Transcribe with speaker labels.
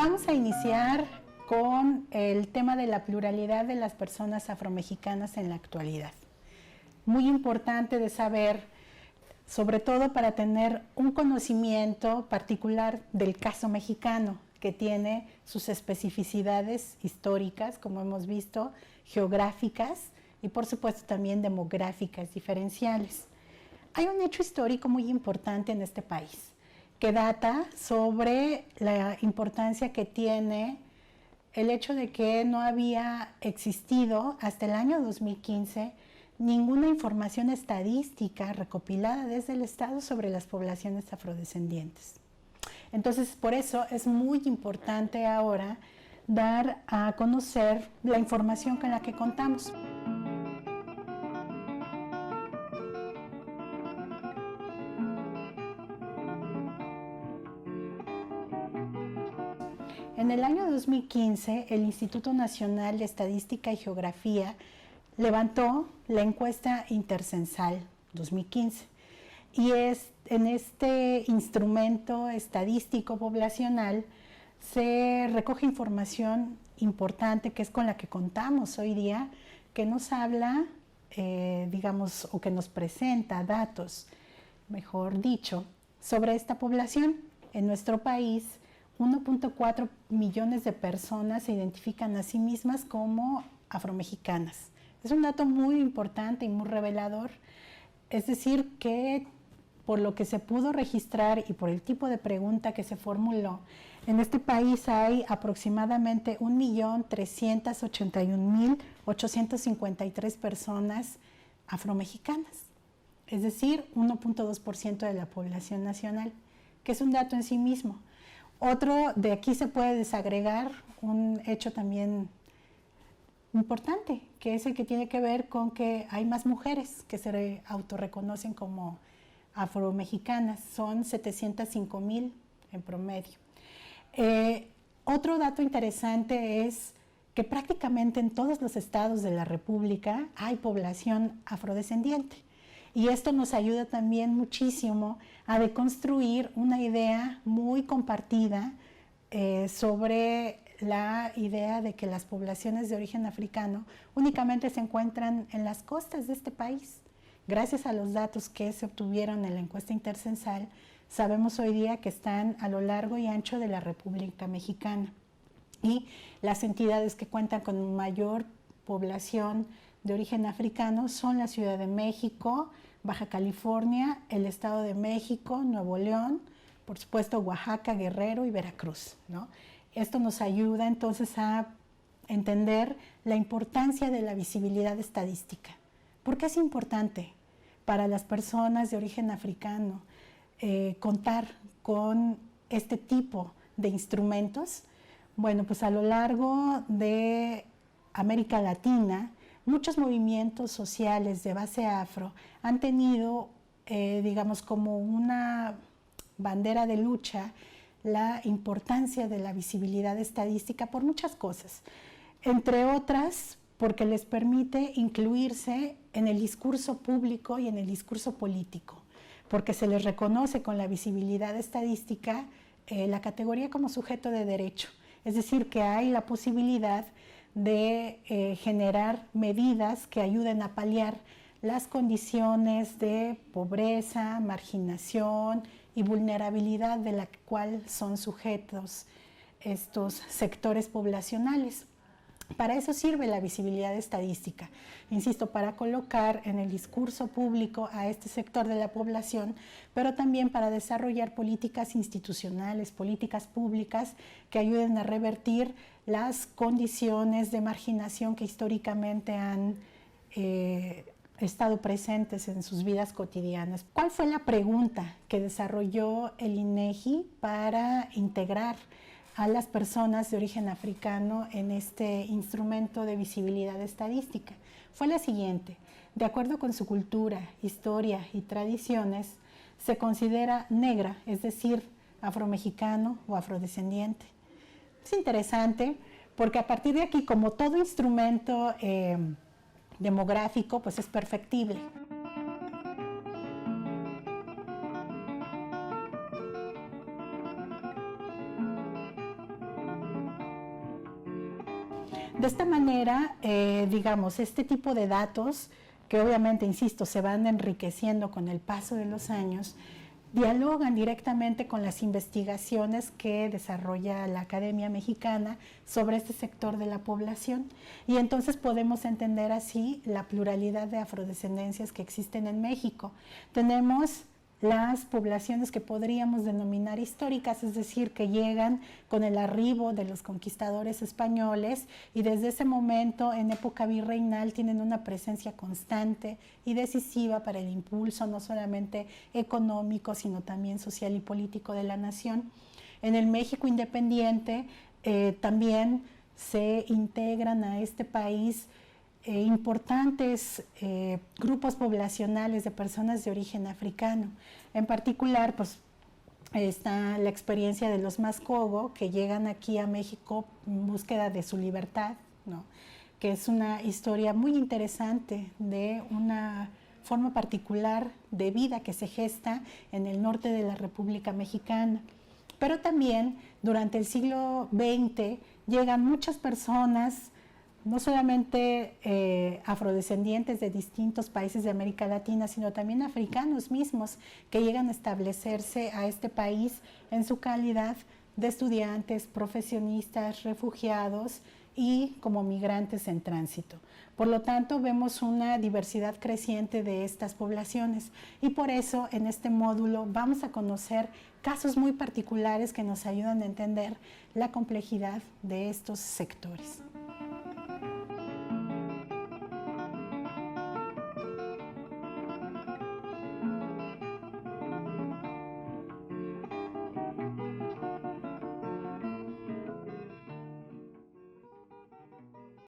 Speaker 1: Vamos a iniciar con el tema de la pluralidad de las personas afromexicanas en la actualidad. Muy importante de saber, sobre todo para tener un conocimiento particular del caso mexicano, que tiene sus especificidades históricas, como hemos visto, geográficas y por supuesto también demográficas diferenciales. Hay un hecho histórico muy importante en este país, que data sobre la importancia que tiene el hecho de que no había existido hasta el año 2015 ninguna información estadística recopilada desde el Estado sobre las poblaciones afrodescendientes. Entonces, por eso es muy importante ahora dar a conocer la información con la que contamos. En el año 2015, el Instituto Nacional de Estadística y Geografía levantó la encuesta intercensal 2015 y en este instrumento estadístico poblacional se recoge información importante que es con la que contamos hoy día, que nos habla, o que nos presenta datos, mejor dicho, sobre esta población. En nuestro país, 1.4 millones de personas se identifican a sí mismas como afromexicanas. Es un dato muy importante y muy revelador, es decir, que por lo que se pudo registrar y por el tipo de pregunta que se formuló, en este país hay aproximadamente 1.381.853 personas afromexicanas, es decir, 1.2% de la población nacional, que es un dato en sí mismo. Otro, de aquí se puede desagregar un hecho también importante, que es el que tiene que ver con que hay más mujeres que se autorreconocen como afromexicanas, son 705,000 en promedio. Otro dato interesante es que prácticamente en todos los estados de la República hay población afrodescendiente. Y esto nos ayuda también muchísimo a deconstruir una idea muy compartida sobre la idea de que las poblaciones de origen africano únicamente se encuentran en las costas de este país. Gracias a los datos que se obtuvieron en la encuesta intercensal, sabemos hoy día que están a lo largo y ancho de la República Mexicana. Y las entidades que cuentan con mayor población de origen africano son la Ciudad de México, Baja California, el Estado de México, Nuevo León, por supuesto Oaxaca, Guerrero y Veracruz, ¿no? Esto nos ayuda entonces a entender la importancia de la visibilidad estadística. ¿Por qué es importante para las personas de origen africano contar con este tipo de instrumentos? Bueno, pues a lo largo de América Latina, muchos movimientos sociales de base afro han tenido, como una bandera de lucha, la importancia de la visibilidad estadística por muchas cosas, entre otras porque les permite incluirse en el discurso público y en el discurso político, porque se les reconoce con la visibilidad estadística la categoría como sujeto de derecho, es decir, que hay la posibilidad de generar medidas que ayuden a paliar las condiciones de pobreza, marginación y vulnerabilidad de la cual son sujetos estos sectores poblacionales. Para eso sirve la visibilidad estadística, insisto, para colocar en el discurso público a este sector de la población, pero también para desarrollar políticas institucionales, políticas públicas que ayuden a revertir las condiciones de marginación que históricamente han estado presentes en sus vidas cotidianas. ¿Cuál fue la pregunta que desarrolló el INEGI para integrar a las personas de origen africano en este instrumento de visibilidad estadística? Fue la siguiente: de acuerdo con su cultura, historia y tradiciones, se considera negra, es decir, afromexicano o afrodescendiente. Es interesante porque a partir de aquí, como todo instrumento demográfico, pues es perfectible. De esta manera, digamos, este tipo de datos, que obviamente, insisto, se van enriqueciendo con el paso de los años, dialogan directamente con las investigaciones que desarrolla la Academia Mexicana sobre este sector de la población, y entonces podemos entender así la pluralidad de afrodescendencias que existen en México. Tenemos las poblaciones que podríamos denominar históricas, es decir, que llegan con el arribo de los conquistadores españoles y desde ese momento, en época virreinal, tienen una presencia constante y decisiva para el impulso no solamente económico, sino también social y político de la nación. En el México independiente también se integran a este país importantes grupos poblacionales de personas de origen africano. En particular, pues, está la experiencia de los Mascogo, que llegan aquí a México en búsqueda de su libertad, ¿no? Que es una historia muy interesante de una forma particular de vida que se gesta en el norte de la República Mexicana. Pero también durante el siglo XX llegan muchas personas, no solamente afrodescendientes de distintos países de América Latina, sino también africanos mismos que llegan a establecerse a este país en su calidad de estudiantes, profesionistas, refugiados y como migrantes en tránsito. Por lo tanto, vemos una diversidad creciente de estas poblaciones y por eso en este módulo vamos a conocer casos muy particulares que nos ayudan a entender la complejidad de estos sectores.